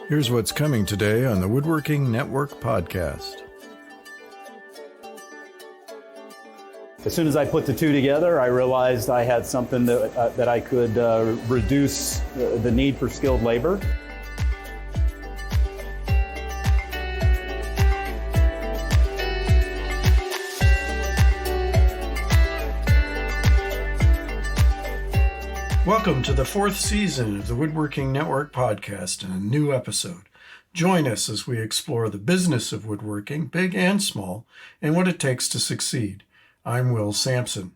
Here's what's coming today on the Woodworking Network podcast. As soon as I put the two together, I realized I had something that I could reduce the need for skilled labor. Welcome to the fourth season of the Woodworking Network podcast and a new episode. Join us as we explore the business of woodworking, big and small, and what it takes to succeed. I'm Will Sampson.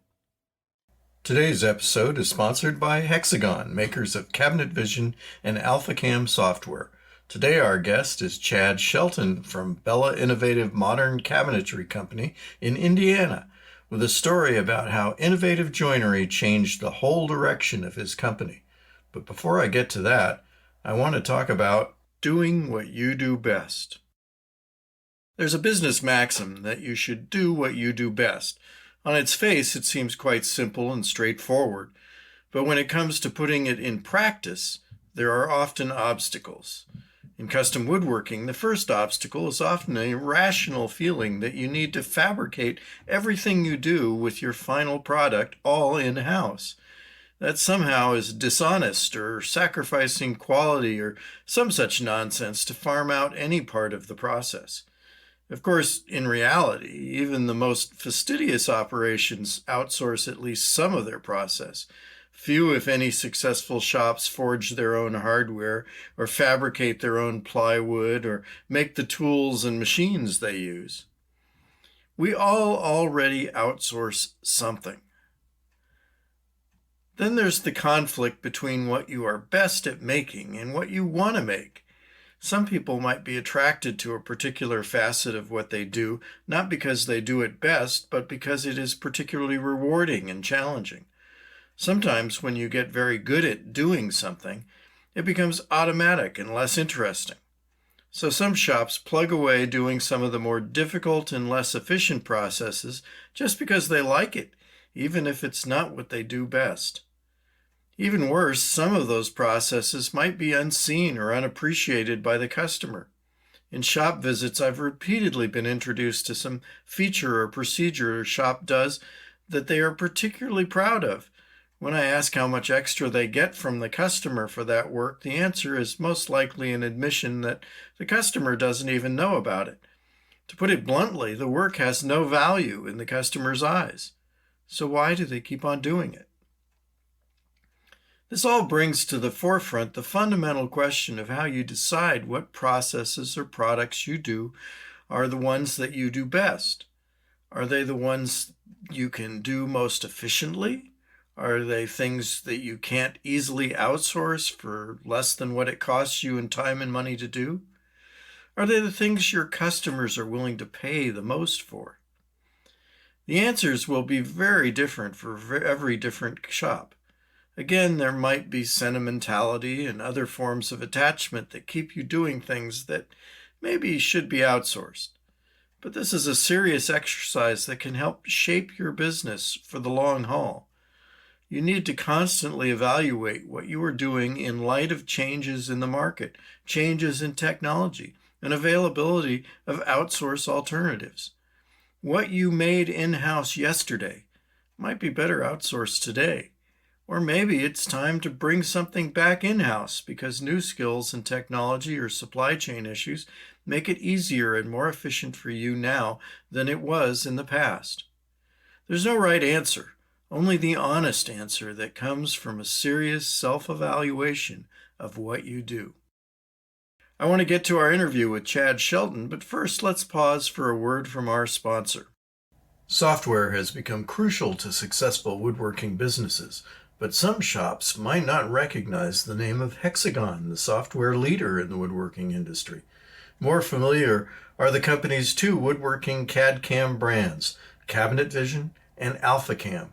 Today's episode is sponsored by Hexagon, makers of Cabinet Vision and AlphaCam software. Today our guest is Chad Shelton from Bella Innovative Modern Cabinetry Company in Indiana, with a story about how innovative joinery changed the whole direction of his company. But before I get to that, I want to talk about doing what you do best. There's a business maxim that you should do what you do best. On its face, it seems quite simple and straightforward, but when it comes to putting it in practice, there are often obstacles. In custom woodworking, the first obstacle is often an irrational feeling that you need to fabricate everything you do with your final product all in-house. That somehow is dishonest or sacrificing quality or some such nonsense to farm out any part of the process. Of course, in reality, even the most fastidious operations outsource at least some of their process. Few, if any, successful shops forge their own hardware or fabricate their own plywood or make the tools and machines they use. We all already outsource something. Then there's the conflict between what you are best at making and what you want to make. Some people might be attracted to a particular facet of what they do, not because they do it best, but because it is particularly rewarding and challenging. Sometimes when you get very good at doing something, it becomes automatic and less interesting. So some shops plug away doing some of the more difficult and less efficient processes just because they like it, even if it's not what they do best. Even worse, some of those processes might be unseen or unappreciated by the customer. In shop visits, I've repeatedly been introduced to some feature or procedure a shop does that they are particularly proud of. When I ask how much extra they get from the customer for that work, the answer is most likely an admission that the customer doesn't even know about it. To put it bluntly, the work has no value in the customer's eyes. So why do they keep on doing it? This all brings to the forefront the fundamental question of how you decide what processes or products you do are the ones that you do best. Are they the ones you can do most efficiently? Are they things that you can't easily outsource for less than what it costs you in time and money to do? Are they the things your customers are willing to pay the most for? The answers will be very different for every different shop. Again, there might be sentimentality and other forms of attachment that keep you doing things that maybe should be outsourced. But this is a serious exercise that can help shape your business for the long haul. You need to constantly evaluate what you are doing in light of changes in the market, changes in technology, and availability of outsource alternatives. What you made in-house yesterday might be better outsourced today. Or maybe it's time to bring something back in-house because new skills and technology or supply chain issues make it easier and more efficient for you now than it was in the past. There's no right answer. Only the honest answer that comes from a serious self-evaluation of what you do. I want to get to our interview with Chad Shelton, but first let's pause for a word from our sponsor. Software has become crucial to successful woodworking businesses, but some shops might not recognize the name of Hexagon, the software leader in the woodworking industry. More familiar are the company's two woodworking CAD/CAM brands, Cabinet Vision and AlphaCam.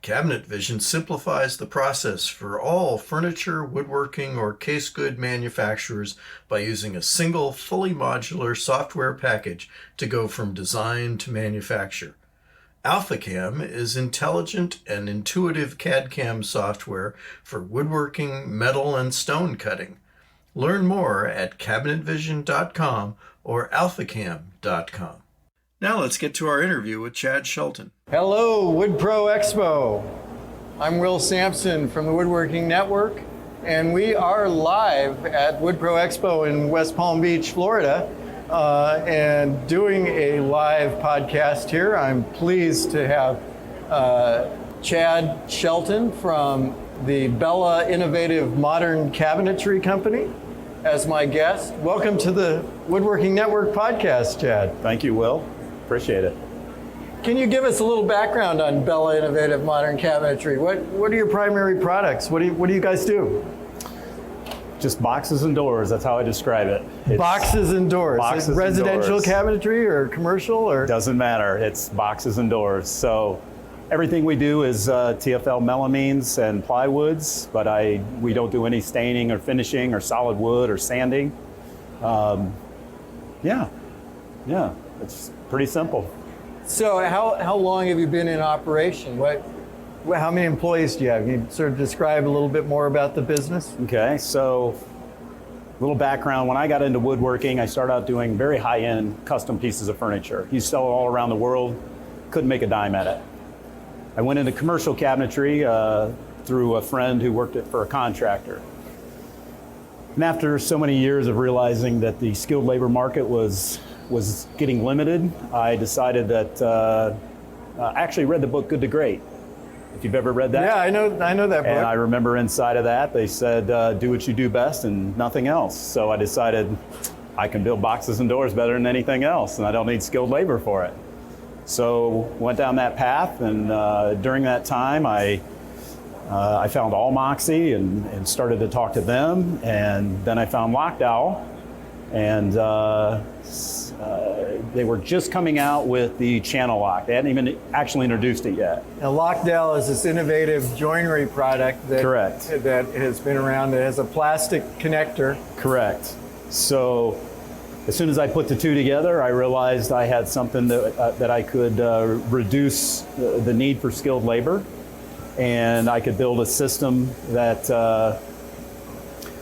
Cabinet Vision simplifies the process for all furniture, woodworking, or case good manufacturers by using a single, fully modular software package to go from design to manufacture. AlphaCam is intelligent and intuitive CAD/CAM software for woodworking, metal, and stone cutting. Learn more at cabinetvision.com or alphacam.com. Now let's get to our interview with Chad Shelton. Hello, Wood Pro Expo. I'm Will Sampson from the Woodworking Network, and we are live at Wood Pro Expo in West Palm Beach, Florida, and doing a live podcast here. I'm pleased to have Chad Shelton from the Bella Innovative Modern Cabinetry company as my guest. Welcome to the Woodworking Network podcast, Chad. Thank you, Will. Appreciate it. Can you give us a little background on Bella Innovative Modern Cabinetry? What are your primary products? What do you guys do? Just boxes and doors. That's how I describe it. It's boxes and doors. Boxes and residential doors. Cabinetry or commercial or? Doesn't matter. It's boxes and doors. So everything we do is TFL melamines and plywoods, but we don't do any staining or finishing or solid wood or sanding. Yeah, it's pretty simple. So how long have you been in operation? How many employees do you have? Can you sort of describe a little bit more about the business? Okay, so a little background. When I got into woodworking, I started out doing very high-end custom pieces of furniture. You sell it all around the world, couldn't make a dime at it. I went into commercial cabinetry through a friend who worked for a contractor. And after so many years of realizing that the skilled labor market was getting limited, I decided that I actually read the book Good to Great. If you've ever read that. Yeah, I know that book. And I remember inside of that, they said, do what you do best and nothing else. So I decided I can build boxes and doors better than anything else, and I don't need skilled labor for it. So went down that path, and during that time, I found Allmoxie and started to talk to them, and then I found Lockdowel, and they were just coming out with the channel lock. They hadn't even actually introduced it yet. Now, Lockdowel is this innovative joinery product that has been around. It has a plastic connector. Correct. So as soon as I put the two together, I realized I had something that I could reduce the need for skilled labor, and I could build a system that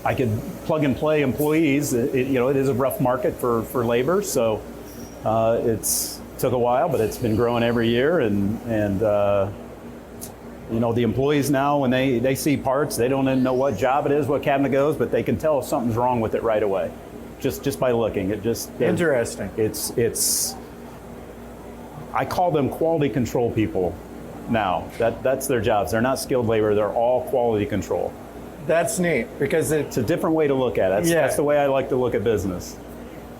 I could plug and play employees. It is a rough market for labor, so it's took a while, but it's been growing every year. And the employees now, when they see parts, they don't know what job it is, what cabinet goes, but they can tell if something's wrong with it right away, just by looking. Interesting. It's I call them quality control people now. That's their jobs. They're not skilled labor. They're all quality control. That's neat because it's a different way to look at it. That's the way I like to look at business.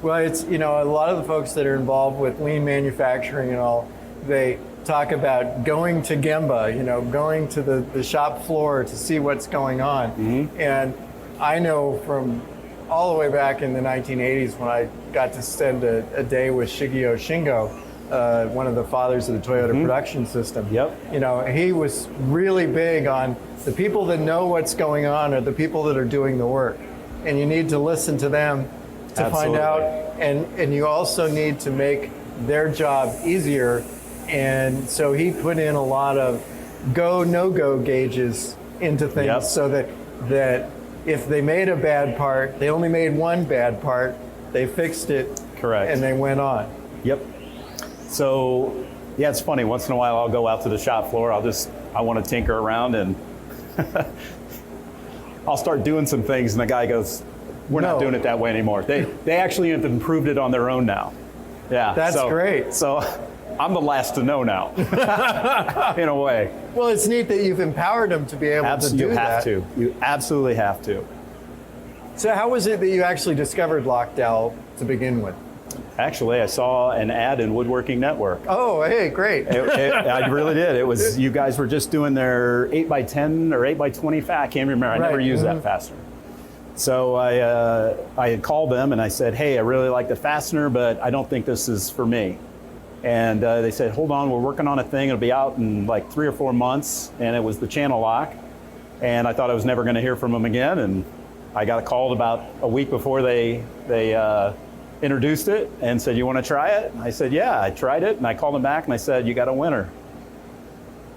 Well, it's, a lot of the folks that are involved with lean manufacturing and all, they talk about going to Gemba, going to the shop floor to see what's going on. Mm-hmm. And I know from all the way back in the 1980s when I got to spend a day with Shigeo Shingo, one of the fathers of the Toyota production system. Yep. He was really big on the people that know what's going on are the people that are doing the work. And you need to listen to them to find out. And you also need to make their job easier. And so he put in a lot of go, no-go gauges into things so that if they made a bad part, they only made one bad part, they fixed it. Correct. And they went on. Yep. So, yeah, it's funny. Once in a while, I'll go out to the shop floor. I want to tinker around, and I'll start doing some things, and the guy goes, we're not doing it that way anymore. They actually have improved it on their own now. Yeah. That's great. So I'm the last to know now, in a way. Well, it's neat that you've empowered them to be able to do that. You absolutely have to. So how was it that you actually discovered Lockdowel to begin with? Actually, I saw an ad in Woodworking Network. Oh, hey, great. I really did. It was, you guys were just doing their 8x10 or 8x20 I can't remember. I never used that fastener. So I had called them and I said, hey, I really like the fastener, but I don't think this is for me. And they said, hold on, we're working on a thing. It'll be out in like 3 or 4 months. And it was the channel lock. And I thought I was never going to hear from them again. And I got called about a week before they introduced it and said, you want to try it? And I said, yeah. I tried it, and I called them back and I said, you got a winner.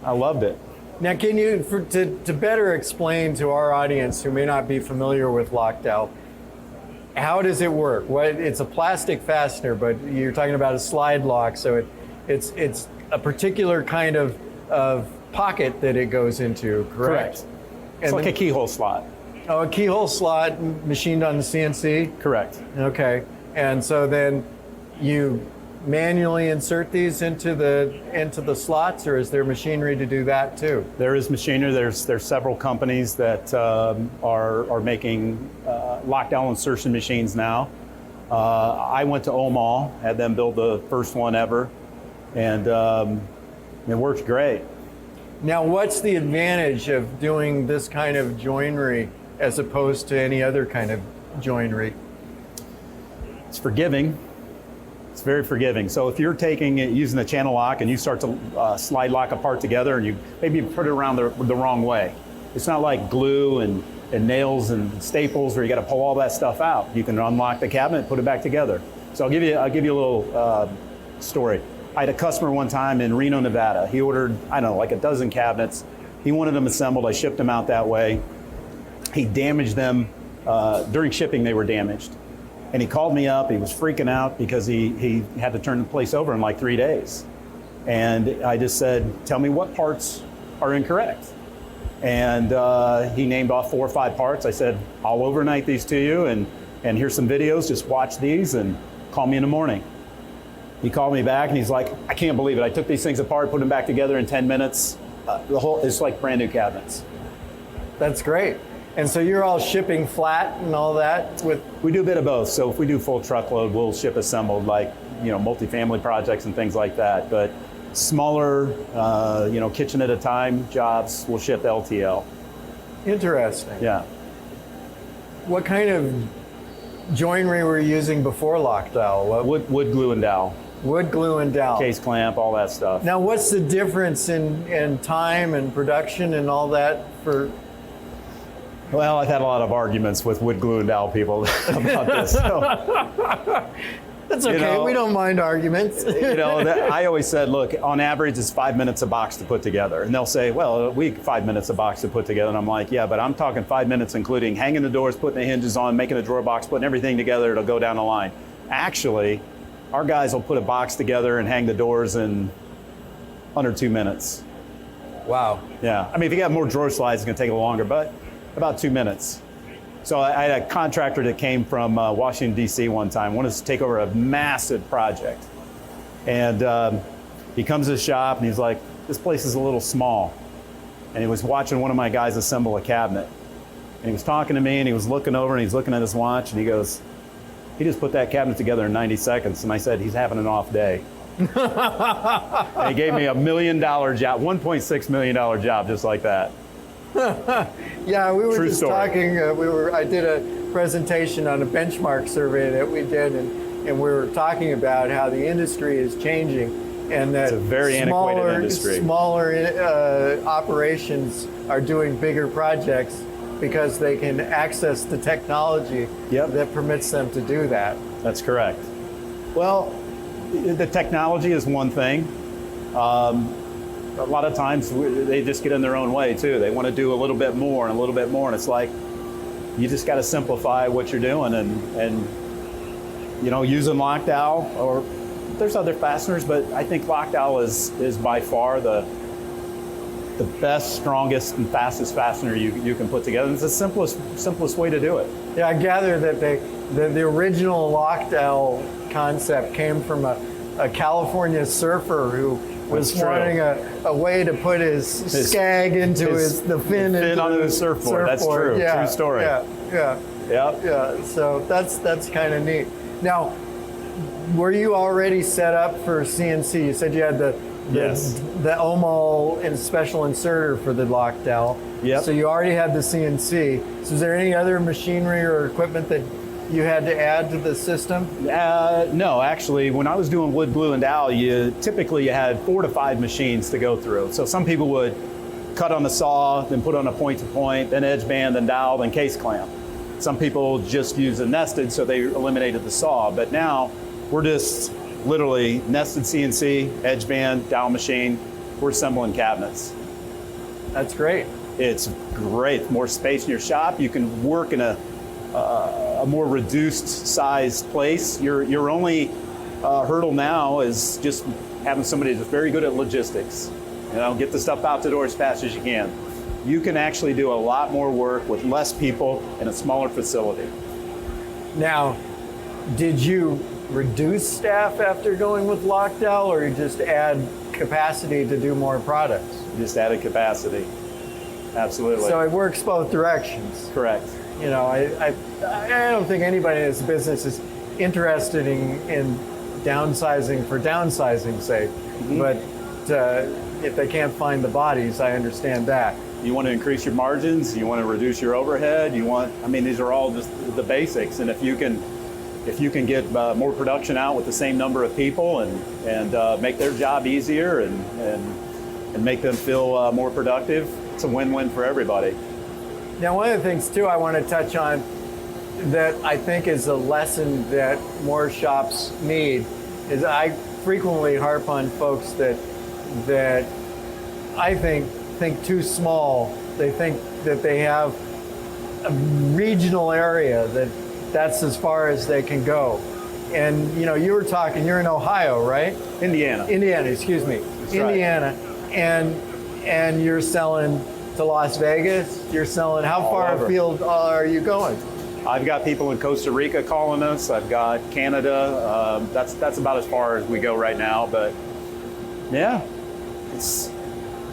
I loved it. Now, can you, to better explain to our audience who may not be familiar with Lockdowel, how does it work? It's a plastic fastener, but you're talking about a slide lock, so it's a particular kind of pocket that it goes into, correct? It's like a keyhole slot. Oh, a keyhole slot machined on the CNC? Correct. Okay. And so then you manually insert these into the slots, or is there machinery to do that too? There is machinery. There's several companies that are making Lockdowel insertion machines now. I went to Omaha, had them build the first one ever, and it works great. Now, what's the advantage of doing this kind of joinery as opposed to any other kind of joinery? It's forgiving. It's very forgiving. So if you're using a channel lock and you start to slide lock a part together and you maybe put it around the wrong way, it's not like glue and nails and staples where you got to pull all that stuff out. You can unlock the cabinet, put it back together. So I'll give you a little story. I had a customer one time in Reno, Nevada. He ordered, I don't know, like a dozen cabinets. He wanted them assembled. I shipped them out that way. He damaged them. During shipping, they were damaged. And he called me up. He was freaking out because he had to turn the place over in like 3 days. And I just said, tell me what parts are incorrect. And he named off 4 or 5 parts. I said, I'll overnight these to you, and here's some videos. Just watch these and call me in the morning. He called me back and he's like, I can't believe it. I took these things apart, put them back together in 10 minutes. It's like brand new cabinets. That's great. And so you're all shipping flat and all that with? We do a bit of both. So if we do full truckload, we'll ship assembled, like, multifamily projects and things like that. But smaller, kitchen at a time jobs, we'll ship LTL. Interesting. Yeah. What kind of joinery were you using before Lockdowel? Wood glue and dowel. Wood glue and dowel. Case clamp, all that stuff. Now, what's the difference in time and production and all that for? Well, I've had a lot of arguments with wood glue and dowel people about this. So. That's okay. We don't mind arguments. I always said, look, on average, it's 5 minutes a box to put together. And they'll say, well, 5 minutes a box to put together. And I'm like, yeah, but I'm talking 5 minutes, including hanging the doors, putting the hinges on, making a drawer box, putting everything together. It'll go down the line. Actually, our guys will put a box together and hang the doors in under 2 minutes. Wow. Yeah. I mean, if you got more drawer slides, it's going to take a little longer, but about 2 minutes. So I had a contractor that came from Washington, D.C. one time, wanted to take over a massive project. And he comes to the shop and he's like, this place is a little small. And he was watching one of my guys assemble a cabinet. And he was talking to me and he was looking over and he's looking at his watch and he goes, he just put that cabinet together in 90 seconds. And I said, he's having an off day. And he gave me $1 million job, $1.6 million job, just like that. Yeah, we were True just story. talking. I did a presentation on a benchmark survey that we did, and we were talking about how the industry is changing, and that It's a very antiquated industry. Smaller operations are doing bigger projects because they can access the technology that permits them to do that. That's correct. Well, the technology is one thing. A lot of times they just get in their own way too. They want to do a little bit more and a little bit more, and it's like you just got to simplify what you're doing and using Lockdowel, or there's other fasteners, but I think Lockdowel is by far the best, strongest, and fastest fastener you can put together. And it's the simplest way to do it. Yeah, I gather that the original Lockdowel concept came from a California surfer who was wanting a way to put his skag into the fin onto the surfboard. That's true. Yeah, true story. Yeah. So that's kind of neat. Now, were you already set up for CNC? You said you had the Omal and special inserter for the Lockdowel. Yep. So you already had the CNC. So is there any other machinery or equipment that you had to add to the system? No, actually, when I was doing wood glue and dowel, you had 4 to 5 machines to go through. So some people would cut on the saw, then put on a point-to-point, then edge band, then dowel, then case clamp. Some people just use a nested, so they eliminated the saw. But now we're just literally nested CNC, edge band, dowel machine. We're assembling cabinets. That's great. It's great. More space in your shop. You can work in a a more reduced size place. Your only hurdle now is just having somebody that's very good at logistics. Get the stuff out the door as fast as you can. You can actually do a lot more work with less people in a smaller facility. Now, did you reduce staff after going with Lockdowel, or you just add capacity to do more products? Just added capacity. Absolutely. So it works both directions. Correct. I don't think anybody in this business is interested in downsizing for downsizing's sake. Mm-hmm. But if they can't find the bodies, I understand that. You want to increase your margins, you want to reduce your overhead, these are all just the basics. And if you can get more production out with the same number of people and make their job easier and make them feel more productive, it's a win-win for everybody. Now, one of the things too I want to touch on that I think is a lesson that more shops need is I frequently harp on folks that I think too small. They think that they have a regional area that's as far as they can go. And you were talking, you're in Ohio, right? Indiana, excuse me. That's Indiana. Right. And you're selling to Las Vegas. You're selling, how all far over. afield are you going? I've got people in Costa Rica calling us. I've got Canada. That's about as far as we go right now. But yeah, it's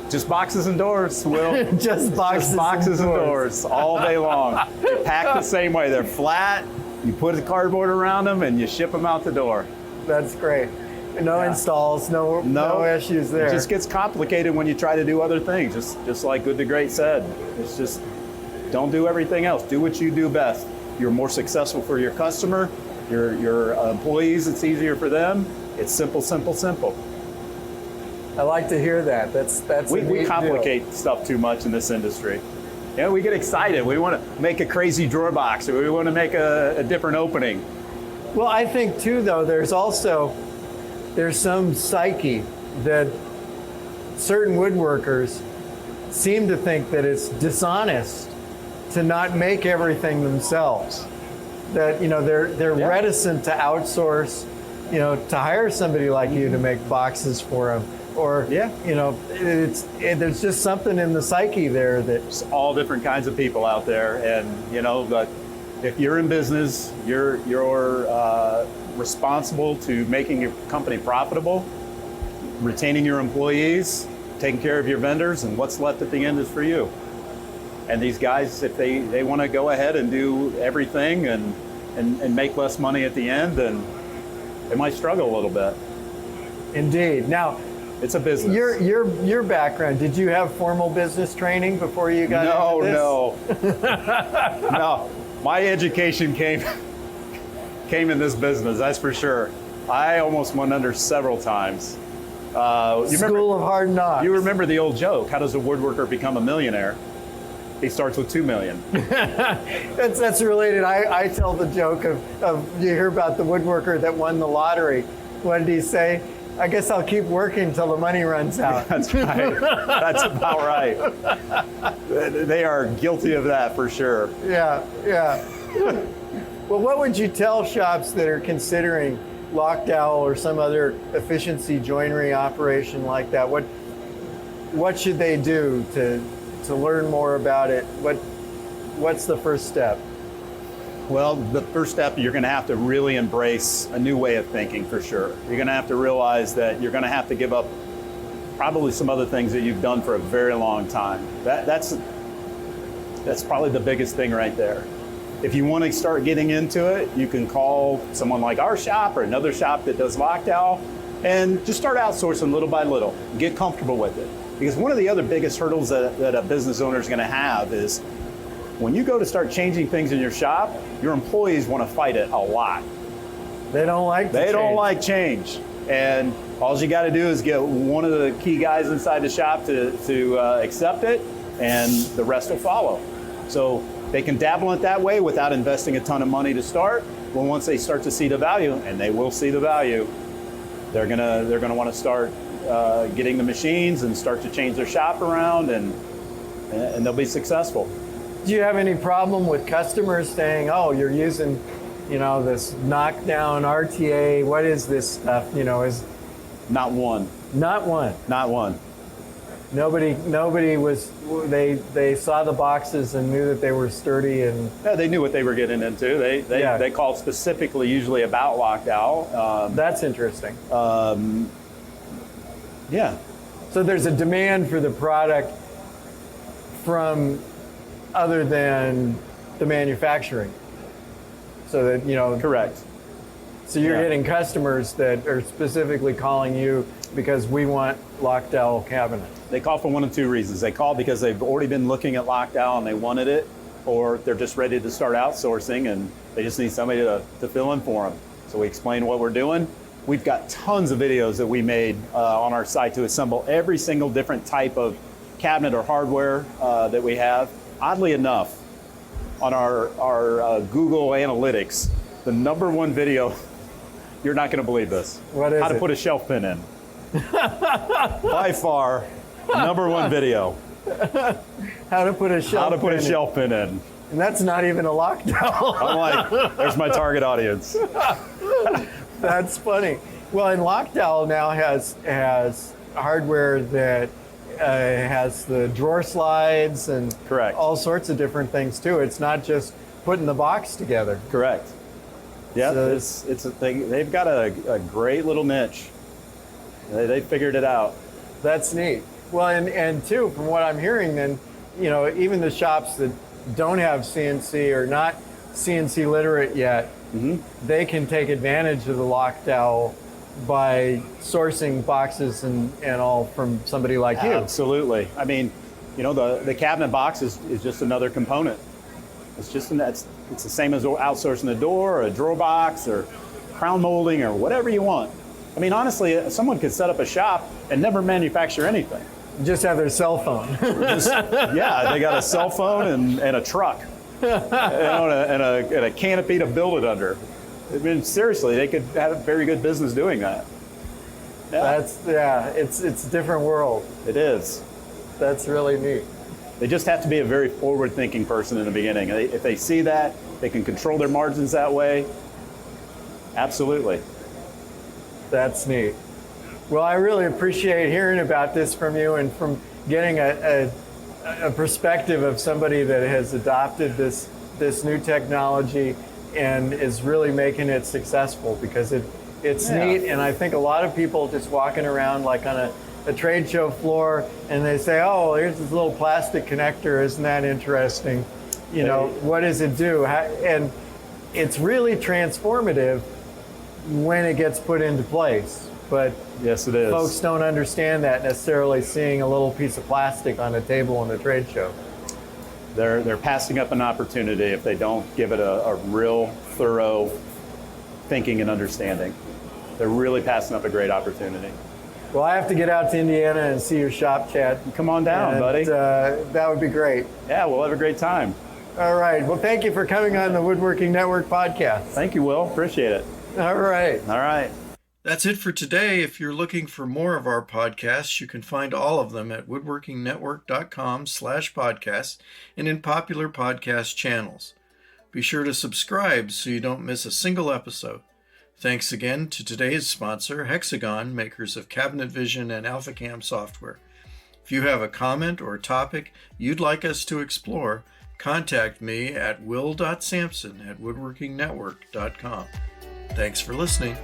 just boxes and doors, Will. just boxes and doors all day long. They're packed the same way. They're flat. You put a cardboard around them and you ship them out the door. That's great. No installs, no issues there. It just gets complicated when you try to do other things. Just like Good to Great said. It's just don't do everything else. Do what you do best. You're more successful for your customer, your employees. It's easier for them. It's simple, simple, simple. I like to hear that. That's we complicate stuff too much in this industry. We get excited. We want to make a crazy drawer box, or we want to make a different opening. Well, I think too, though, there's some psyche that certain woodworkers seem to think that it's dishonest to not make everything themselves. That they're reticent to outsource, to hire somebody like you to make boxes for them. Or there's just something in the psyche there that's all different kinds of people out there, and but if you're in business, you're responsible to making your company profitable, retaining your employees, taking care of your vendors, and what's left at the end is for you. And these guys, if they want to go ahead and do everything and make less money at the end, then they might struggle a little bit. Indeed. Now, it's a business. Your background, did you have formal business training before you got into this? No. My education came in this business, that's for sure. I almost went under several times. School of hard knocks. You remember the old joke, how does a woodworker become a millionaire? He starts with $2 million. That's related. I tell the joke of you hear about the woodworker that won the lottery. What did he say? I guess I'll keep working till the money runs out. That's right. That's about right. They are guilty of that for sure. Yeah. Well, what would you tell shops that are considering Lockdowel or some other efficiency joinery operation like that? What should they do to learn more about it? What's the first step? Well, the first step, you're going to have to really embrace a new way of thinking for sure. You're going to have to realize that you're going to have to give up probably some other things that you've done for a very long time. That's probably the biggest thing right there. If you want to start getting into it, you can call someone like our shop or another shop that does Lockdowel and just start outsourcing little by little. Get comfortable with it. Because one of the other biggest hurdles that a business owner is going to have is when you go to start changing things in your shop, your employees want to fight it a lot. They don't like change. And all you got to do is get one of the key guys inside the shop to accept it, and the rest will follow. So they can dabble in it that way without investing a ton of money to start. Well, once they start to see the value, and they will see the value, they're gonna want to start getting the machines and start to change their shop around, and they'll be successful. Do you have any problem with customers saying, "Oh, you're using, this knockdown RTA. What is this stuff?" Is Not one. not one. Not one. Nobody was. They saw the boxes and knew that they were sturdy and. Yeah, they knew what they were getting into. They called specifically usually about Lockdowel. That's interesting. Yeah. So there's a demand for the product from other than the manufacturing. So that, Correct. So you're Yeah. getting customers that are specifically calling you because we want Lockdowel cabinet. They call for one of two reasons. They call because they've already been looking at Lockdowel and they wanted it, or they're just ready to start outsourcing and they just need somebody to fill in for them. So we explain what we're doing. We've got tons of videos that we made on our site to assemble every single different type of cabinet or hardware that we have. Oddly enough, on our Google Analytics, the number one video, you're not going to believe this. What is How to it? put a shelf pin in. By far, number one video. How to put a shelf How to put a pin in. shelf pin in. And that's not even a Lockdowel. I'm like, there's my target audience. That's funny. Well, and Lockdowel now has hardware that has the drawer slides and Correct. all sorts of different things too. It's not just putting the box together. Correct. Yeah, So- it's a thing. They've got a great little niche. They figured it out. That's neat. Well, and too, from what I'm hearing, then, even the shops that don't have CNC or not CNC literate yet, they can take advantage of the Lockdowel by sourcing boxes and all from somebody like you. Absolutely. I mean, the cabinet box is just another component. It's just it's the same as outsourcing a door or a drawer box or crown molding or whatever you want. I mean, honestly, someone could set up a shop and never manufacture anything. Just have their cell phone. Yeah, they got a cell phone and a truck and a canopy to build it under. I mean, seriously, they could have a very good business doing that. Yeah. It's a different world. It is. That's really neat. They just have to be a very forward-thinking person in the beginning. If they see that, they can control their margins that way. Absolutely. That's neat. Well, I really appreciate hearing about this from you and from getting a perspective of somebody that has adopted this new technology and is really making it successful, because it's neat. And I think a lot of people just walking around like on a trade show floor and they say, "Oh, here's this little plastic connector. Isn't that interesting? What does it do?" And it's really transformative when it gets put into place. But yes, it is. Folks don't understand that necessarily, seeing a little piece of plastic on a table in a trade show. They're passing up an opportunity if they don't give it a real thorough thinking and understanding. They're really passing up a great opportunity. Well, I have to get out to Indiana and see your shop, Chad. Come on down, buddy. That would be great. Yeah, we'll have a great time. All right. Well, thank you for coming on the Woodworking Network podcast. Thank you, Will. Appreciate it. All right. All right. That's it for today. If you're looking for more of our podcasts, you can find all of them at woodworkingnetwork.com/podcasts and in popular podcast channels. Be sure to subscribe so you don't miss a single episode. Thanks again to today's sponsor, Hexagon, makers of Cabinet Vision and AlphaCam software. If you have a comment or topic you'd like us to explore, contact me at will.sampson@woodworkingnetwork.com. Thanks for listening.